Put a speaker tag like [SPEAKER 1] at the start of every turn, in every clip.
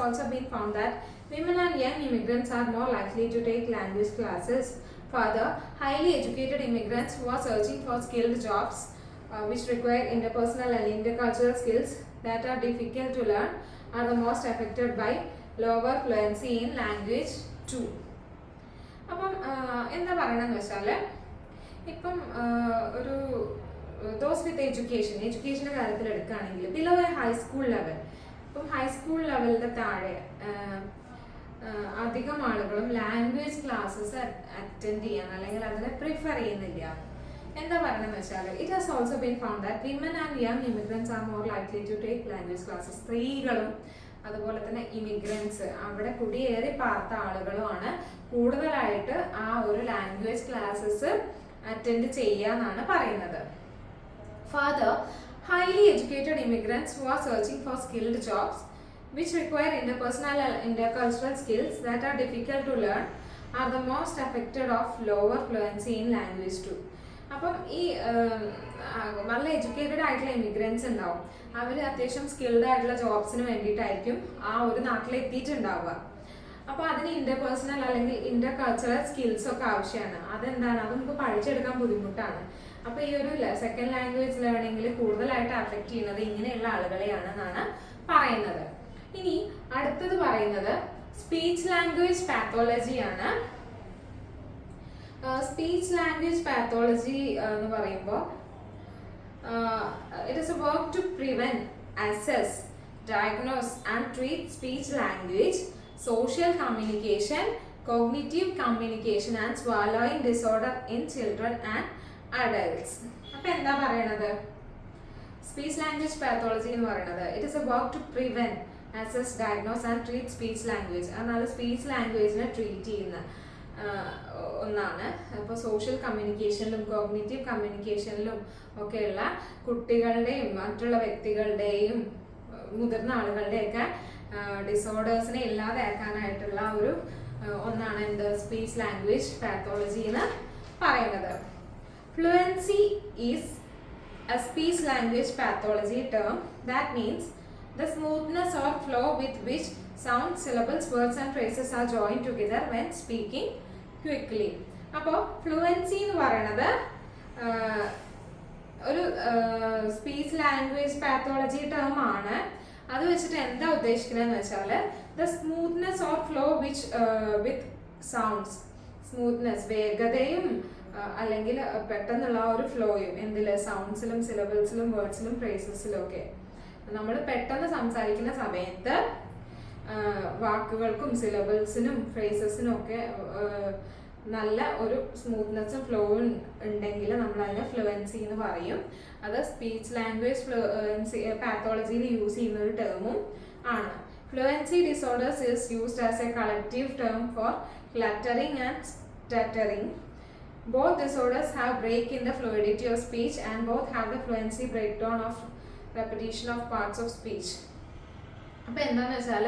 [SPEAKER 1] also been found that women and young immigrants are more likely to take language classes. Further, highly educated immigrants who are searching for skilled jobs which require interpersonal and intercultural skills that are difficult to learn are the most affected by lower fluency in language too. അപ്പം എന്താ പറയണമെന്ന് വെച്ചാൽ ഇപ്പം ഒരു those വിത്ത് എഡ്യൂക്കേഷൻ്റെ കാര്യത്തിൽ എടുക്കുകയാണെങ്കിൽ below A high school level, ഇപ്പം high school ലെവലിൻ്റെ താഴെ അധികം ആളുകളും ലാംഗ്വേജ് ക്ലാസ്സസ് അറ്റൻഡ് ചെയ്യാൻ അല്ലെങ്കിൽ അതിനെ പ്രിഫർ ചെയ്യുന്നില്ല. എന്താ പറയണമെന്ന് വെച്ചാൽ it has also been found that women and young immigrants are more likely to take language classes. സ്ത്രീകളും അതുപോലെ തന്നെ ഇമിഗ്രൻസ്, അവിടെ കുടിയേറി പാർത്ത ആളുകളുമാണ് കൂടുതലായിട്ട് ആ ഒരു ലാംഗ്വേജ് ക്ലാസ്സസ് അറ്റൻഡ് ചെയ്യാന്നാണ് പറയുന്നത്. Further, highly educated immigrants who are searching for skilled jobs which require interpersonal and intercultural skills that are difficult to learn are the most affected of lower fluency in language too. അപ്പം ഈ നല്ല educated ആയിട്ടുള്ള immigrants ഉണ്ടാവും, അവർ അത്യാവശ്യം skilled ആയിട്ടുള്ള ജോബ്സിന് വേണ്ടിയിട്ടായിരിക്കും ആ ഒരു നാട്ടിൽ എത്തിയിട്ടുണ്ടാവുക. അപ്പോൾ അതിന് ഇന്റർപേഴ്സണൽ അല്ലെങ്കിൽ ഇന്റർകൾച്ചറൽ സ്കിൽസ് ഒക്കെ ആവശ്യമാണ്. അതെന്താണ്, അത് നമുക്ക് പഠിച്ചെടുക്കാൻ ബുദ്ധിമുട്ടാണ്. അപ്പോൾ ഈ ഒരു സെക്കൻഡ് ലാംഗ്വേജ് ലേണിംഗിൽ കൂടുതലായിട്ട് അഫക്റ്റ് ചെയ്യുന്നത് ഇങ്ങനെയുള്ള ആളുകളെയാണെന്നാണ് പറയുന്നത്. ഇനി അടുത്തത് പറയുന്നത് സ്പീച്ച് ലാംഗ്വേജ് പാത്തോളജിയാണ്. സ്പീച്ച് ലാംഗ്വേജ് പാത്തോളജി എന്ന് പറയുമ്പോൾ it is a work to prevent, assess, diagnose and treat speech language, social communication, cognitive communication and swallowing disorder in children and adults. അപ്പം എന്താ പറയണത്, സ്പീച്ച് ലാംഗ്വേജ് പാത്തോളജി എന്ന് പറയുന്നത് it is a work to prevent, assess, diagnose and treat speech language. എന്നാൽ speech ലാംഗ്വേജിനെ treat ചെയ്യുന്ന ഒന്നാണ്. അപ്പോൾ സോഷ്യൽ കമ്മ്യൂണിക്കേഷനിലും കോഗ്നിറ്റീവ് കമ്മ്യൂണിക്കേഷനിലും ഒക്കെയുള്ള കുട്ടികളുടെയും മറ്റുള്ള വ്യക്തികളുടെയും മുതിർന്ന ആളുകളുടെയൊക്കെ ഡിസോർഡേഴ്സിനെ ഇല്ലാതാക്കാനായിട്ടുള്ള ഒരു ഒന്നാണ് എന്ത് സ്പീച്ച് ലാംഗ്വേജ് പാത്തോളജി എന്ന് പറയുന്നത്. Fluency is a speech language pathology term that means the smoothness or flow with which sounds, syllables, words and phrases are joined together when speaking quickly. അപ്പോൾ ഫ്ലുവൻസി എന്ന് പറയുന്നത് ഒരു സ്പീച്ച് ലാംഗ്വേജ് പാത്തോളജി ടേം ആണ്. അത് വെച്ചിട്ട് എന്താ ഉദ്ദേശിക്കുന്നതെന്ന് വെച്ചാൽ the smoothness or flow which with sounds, smoothness, വേഗതയും അല്ലെങ്കിൽ പെട്ടെന്നുള്ള ഒരു ഫ്ലോയും എന്തില്, സൗണ്ട്സിലും സിലബിൾസിലും വേർഡ്സിലും ഫ്രേസസിലും ഒക്കെ. നമ്മൾ പെട്ടെന്ന് സംസാരിക്കുന്ന സമയത്ത് വാക്കുകൾക്കും സിലബിൾസിനും ഫ്രേസസിനും ഒക്കെ നല്ല ഒരു സ്മൂത്ത്നെസ്സും ഫ്ലോയും ഉണ്ടെങ്കിൽ നമ്മൾ അതിനെ ഫ്ലുവൻസി എന്ന് പറയും. അത് സ്പീച്ച് ലാംഗ്വേജ് ഫ്ലുവൻസി പാത്തോളജിയിൽ യൂസ് ചെയ്യുന്ന ഒരു ടേമും ആണ്. Fluency disorders is used as a collective term for cluttering and stuttering. Both disorders have break in the fluidity of speech and both have the fluency breakdown of repetition of parts of speech. അപ്പോൾ എന്താണെന്ന് വെച്ചാൽ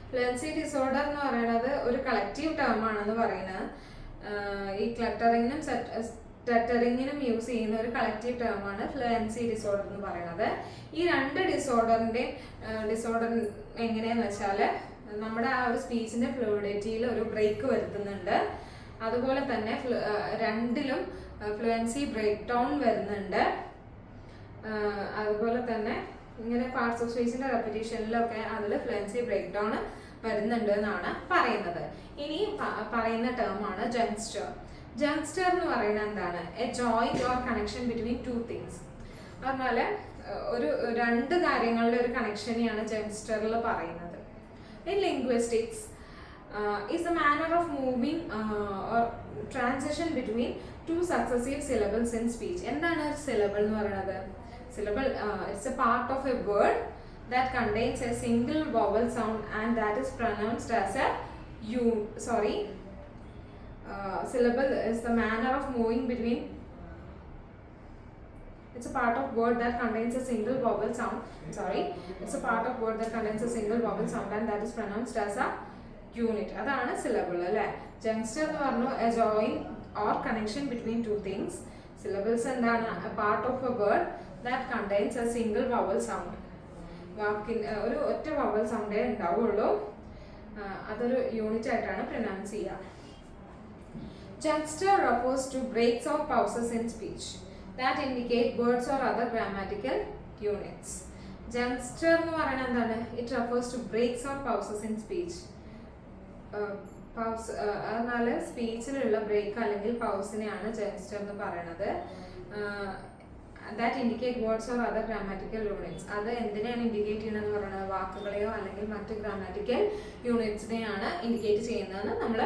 [SPEAKER 1] fluency disorder എന്ന് പറയുന്നത് ഒരു collective term ആണെന്ന് പറയുന്നത്. ഈ ക്ലട്ടറിങ്ങിനും സ്റ്റട്ടറിങ്ങിനും use ചെയ്യുന്ന ഒരു കളക്റ്റീവ് ടേമാണ് ഫ്ലുവൻസി ഡിസോർഡർ എന്ന് പറയുന്നത്. ഈ രണ്ട് ഡിസോർഡർ എങ്ങനെയാന്ന് വെച്ചാൽ നമ്മുടെ ആ ഒരു സ്പീച്ചിന്റെ ഫ്ലൂയിഡിറ്റിയിൽ ഒരു ബ്രേക്ക് വരുത്തുന്നുണ്ട്. അതുപോലെ തന്നെ രണ്ടിലും ഫ്ലുവൻസി ബ്രേക്ക് ഡൗൺ വരുന്നുണ്ട്. അതുപോലെ തന്നെ ഇങ്ങനെ പാർട്സ് ഓഫ് സ്പീച്ചിന്റെ റെപ്പിറ്റേഷനിലൊക്കെ അതിൽ ഫ്ലുവൻസി ബ്രേക്ക് ഡൗൺ വരുന്നുണ്ട് എന്നാണ് പറയുന്നത്. ഇനി പറയുന്ന ടേമാണ് ജങ്സ്റ്റർ. ജങ്സ്റ്റർ എന്ന് പറയുന്നത് എന്താണ്, A joint or connection between two things. പറഞ്ഞാൽ ഒരു രണ്ട് കാര്യങ്ങളുടെ ഒരു കണക്ഷനെയാണ് ജങ്സ്റ്ററിൽ പറയുന്നത്. In linguistics is the manner of moving or transition between two successive syllables in speech. എന്താണ് syllable എന്ന് പറയുന്നത്? Syllable it's a part of a word that contains a single vowel sound and that is pronounced as a syllable is the manner of moving between. It's a part of word that contains a single vowel sound. It's a part of word that contains a single vowel sound and that is pronounced as a unit. അതാണ് syllable അല്ലേ. Juncture എന്ന് പറഞ്ഞു a join or connection between two things. Syllables എന്താണ്, a part of a word that contains a single vowel sound. വാക്കിന് ഒരു ഒറ്റ vowel സൗണ്ടേ ഉണ്ടാവുള്ളൂ. അതൊരു യൂണിറ്റ് ആയിട്ടാണ് പ്രൊനൗൺസ് ചെയ്യുക. Juncture refers to breaks or pauses in speech that indicate words or other grammatical units. Juncture എന്ന് പറയുന്നത് എന്താണ്? It refers to breaks or pauses in speech. Pause എന്നാൽ സ്പീച്ചിലുള്ള ബ്രേക്ക് അല്ലെങ്കിൽ പൗസിനെയാണ് ജങ്സ്റ്റർ എന്ന് പറയുന്നത്. That indicate words or other grammatical units. അത് എന്തിനെയാണ് indicate ചെയ്യുന്നതെന്ന് പറയുന്നത്? വാക്കുകളെയോ അല്ലെങ്കിൽ മറ്റ് ഗ്രാമാറ്റിക്കൽ യൂണിറ്റ്സിനെയാണ് ഇൻഡിക്കേറ്റ് ചെയ്യുന്നതെന്ന് നമ്മൾ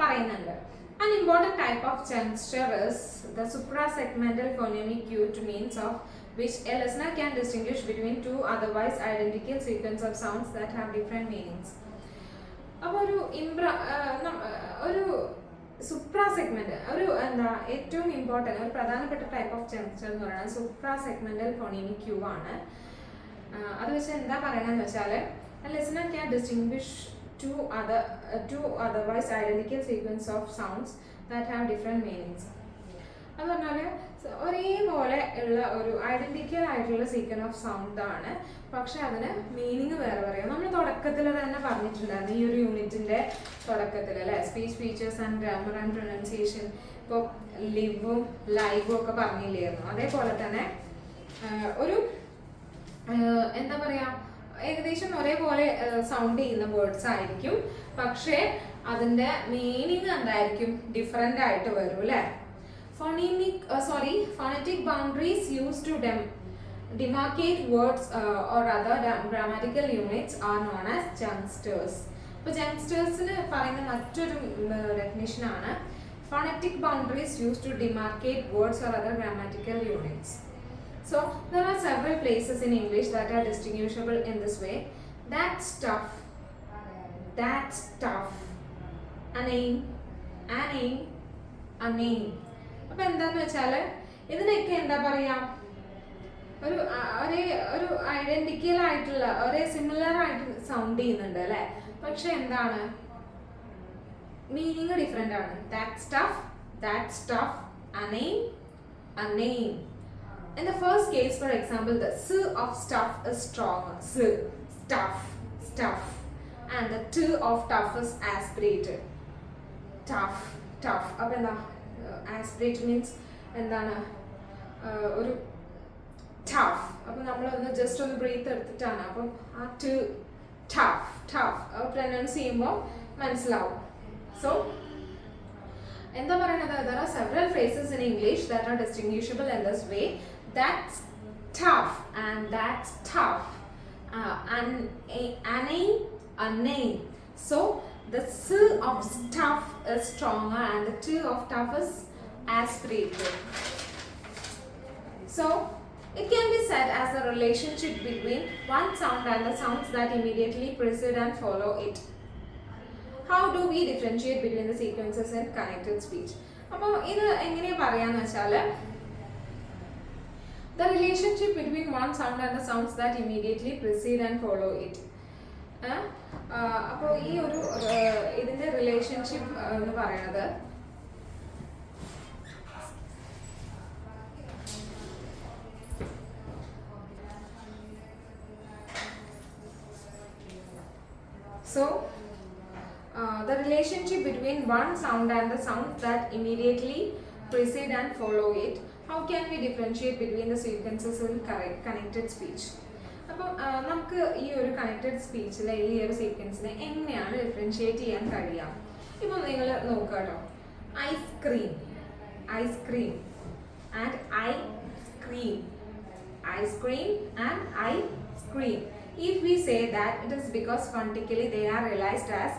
[SPEAKER 1] പറയുന്നുണ്ട്. An important type of juncture is the suprasegmental phonemic unit means of which a listener can distinguish between two otherwise identical sequence of sounds that have different meanings. അപ്പോൾ ഒരു സുപ്രാ segment ഒരു ഏറ്റവും important ഒരു പ്രധാനപ്പെട്ട type of ജങ്സ്റ്റർ എന്ന് പറയുന്നത് സുപ്രാ segmental ഫോണീമിക് Q ആണ്. അത് വെച്ച് എന്താ പറയണമെന്ന് വെച്ചാൽ listener can distinguish two otherwise identical sequence of sounds that have different meanings. അത് പറഞ്ഞാൽ ഒരേപോലെ ഉള്ള ഒരു ഐഡന്റിക്കൽ ആയിട്ടുള്ള സീക്വൻസ് ഓഫ് സൗണ്ട് ആണ്, പക്ഷെ അതിന് മീനിങ് വേറെ പറയാം. നമ്മൾ തുടക്കത്തിൽ തന്നെ പറഞ്ഞിട്ടുണ്ടായിരുന്നു ഈ ഒരു യൂണിറ്റിന്റെ തുടക്കത്തിൽ അല്ലെ, speech features and grammar and pronunciation. ഇപ്പോൾ ലിവും ലൈവും ഒക്കെ പറഞ്ഞില്ലായിരുന്നു. അതേപോലെ തന്നെ ഒരു എന്താ പറയാ, ഏകദേശം ഒരേപോലെ സൗണ്ട് ചെയ്യുന്ന വേർഡ്സ് ആയിരിക്കും, പക്ഷേ അതിന്റെ മീനിങ് എന്തായിരിക്കും? ഡിഫറെന്റ് ആയിട്ട് വരും അല്ലെ. Phonetic boundaries used to demarcate words or other grammatical units are known as junctures. അപ്പോൾ junctures-ന് പറയുന്ന മറ്റൊരു ഡെഫിനിഷൻ ആണ് phonetic boundaries used to demarcate words or other grammatical units. So there are several places in English that are distinguishable in this way. That's tough, a name, അപ്പൊ എന്താന്ന് വെച്ചാല് ഇതിനൊക്കെ എന്താ പറയാ, ഒരു ഐഡന്റിക്കൽ ആയിട്ടുള്ള ഒരേ സിമിലർ ആയിട്ട് സൗണ്ട് ചെയ്യുന്നുണ്ട് അല്ലെ, പക്ഷെ എന്താണ് മീനിങ് ഡിഫറെന്റ് ആണ്. That's tough, a name. In the first case, for example, the s of stuff is stronger. Stuff. And the t of tough is aspirated. Tough. Appo endha aspirate means endana oru tough. Appo nammal onu just onu breathe eduthitana. Appo aa t tough pronounce cheyumbo manasilavum. So endha parayanathu, there are several phrases in English that are distinguishable in this way. That's tough and that's tough. A name. So the s of stuff is stronger and the t of tough is aspirated. So it can be said as a relationship between one sound and the sounds that immediately precede and follow it. How do we differentiate between the sequences in connected speech? അപ്പോൾ ഇത് എങ്ങനെയാ പറയാന്ന് വെച്ചാൽ the relationship between one sound and the sounds that immediately precede and follow it. അപ്പോൾ ഈ ഒരു ഇതിന്റെ relationship എന്ന് പറയുന്നത് the relationship between one sound and the sounds that immediately precede and follow it. How can we differentiate between the sequences in connected speech? അപ്പം നമുക്ക് ഈ ഒരു കണക്റ്റഡ് സ്പീച്ചിലെ ഈ ഒരു സീക്വൻസിനെ എങ്ങനെയാണ് ഡിഫറൻഷിയേറ്റ് ചെയ്യാൻ കഴിയുക? ഇപ്പം നിങ്ങൾ നോക്കുക കേട്ടോ, ice cream and ice cream and ice cream. If we say that, it is because phonetically they are realized as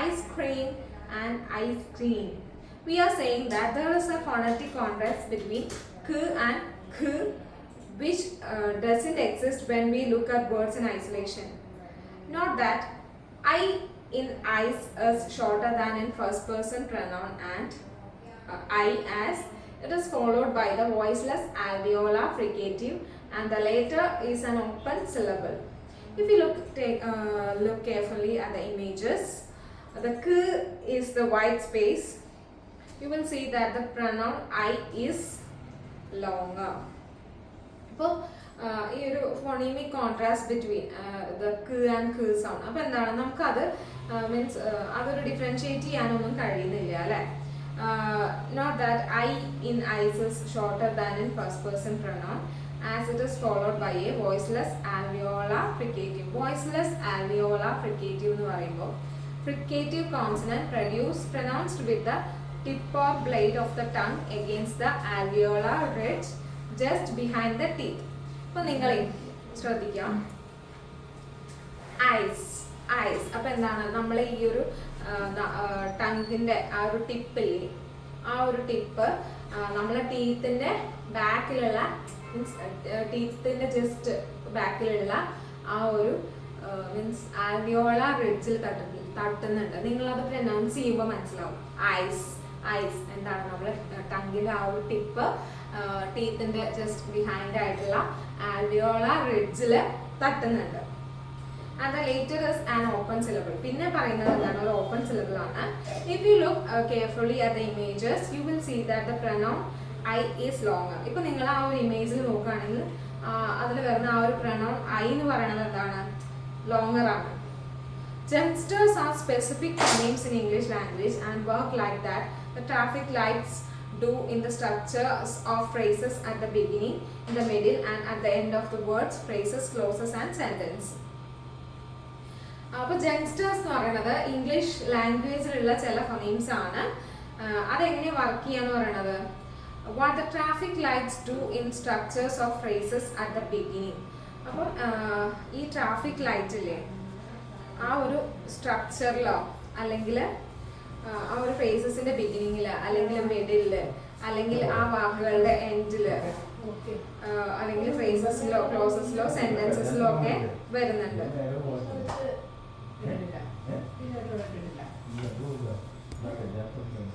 [SPEAKER 1] ice cream and ice cream. We are saying that there is a phonetic contrast between k and k, which doesn't exist when we look at words in isolation. Note that I in ice is shorter than in first person pronoun and I, as it is followed by the voiceless alveolar fricative and the later is an open syllable. If you look carefully at the images, the k is the white space. You will see that the pronoun I is longer. അപ്പോൾ ഈ ഒരു ഫോണീമിക് contrast between the ക and ക sound. അപ്പോൾ എന്താണ് നമുക്കത് means അതൊരു differentiate ചെയ്യാനൊന്നും കഴിയുന്നില്ല അല്ലേ. Not that I in eyes is shorter than in first person pronoun as it is followed by a voiceless alveolar fricative. Voiceless alveolar fricative എന്ന് പറയുമ്പോൾ fricative consonant pronounced with the tip or blade of the tongue against the alveolar ridge just behind the teeth. അപ്പോൾ നിങ്ങൾ ശ്രദ്ധിക്കാം, ice ice. അപ്പോൾ എന്താണ് നമ്മൾ ഈ ഒരു ടങ്ങിൻ്റെ ആ ഒരു ടിപ്പില്ലേ, ആ ഒരു ടിപ്പ് നമ്മളെ ടീത്തിൻ്റെ ബാക്കിലുള്ള മീൻസ് ടീത്തിൻ്റെ ജസ്റ്റ് ബാക്കിലുള്ള ആ ഒരു മീൻസ് ആൽവിയോള റിഡ്ജിൽ തട്ടുന്നുണ്ട്. നിങ്ങളത് പ്രൊനൗൺസ് ചെയ്യുമ്പോൾ മനസ്സിലാവും. ഐസ് ഐസ് എന്താണ് നമ്മൾ ടങ്ങിൻ്റെ ആ ഒരു ടിപ്പ് ടീത്തിൻ്റെ ജസ്റ്റ് ബിഹൈൻഡ് ആയിട്ടുള്ള ആൽവിയോള റിഡ്ജിൽ തട്ടുന്നുണ്ട്. And the later is an open syllable. പിന്നെ പറയുന്നത് എന്താണ്, ഒരു ഓപ്പൺ സിലബിൾ ആണ്. If you look carefully at the images, you will see that the pronoun I is longer. ഇപ്പോൾ നിങ്ങൾ ആ ഒരു ഇമേജിൽ നോക്കുകയാണെങ്കിൽ അതിൽ വരുന്ന ആ ഒരു pronoun I എന്ന് പറയുന്നത് എന്താണ്, ലോങ്ങർ ആണ്. Youngsters are specific names in English language and work like that. The traffic lights do in the structures of phrases at the beginning, in the middle and at the end of the words, phrases, clauses and sentence. അപ്പോൾ ജങ്സ്റ്റേഴ്സ് എന്ന് പറയുന്നത് English ലാംഗ്വേജിലുള്ള ചില phonemes ആണ്. അതെങ്ങനെ work ചെയ്യാന്ന് പറയുന്നത്, what the traffic lights do in structures of phrases at the beginning. അപ്പോൾ ഈ ട്രാഫിക് ലൈറ്റില്ലേ ആ ഒരു സ്ട്രക്ചറിലോ അല്ലെങ്കിൽ ആ ഒരു ഫ്രേസസിന്റെ ബിഗിനിങ്ങിൽ അല്ലെങ്കിൽ മിഡില് അല്ലെങ്കിൽ ആ വാക്കുകളുടെ എൻഡില് അല്ലെങ്കിൽ ഫ്രേസസിലോ ക്ലോസസിലോ സെന്റൻസസിലോ ഒക്കെ വരുന്നുണ്ട്.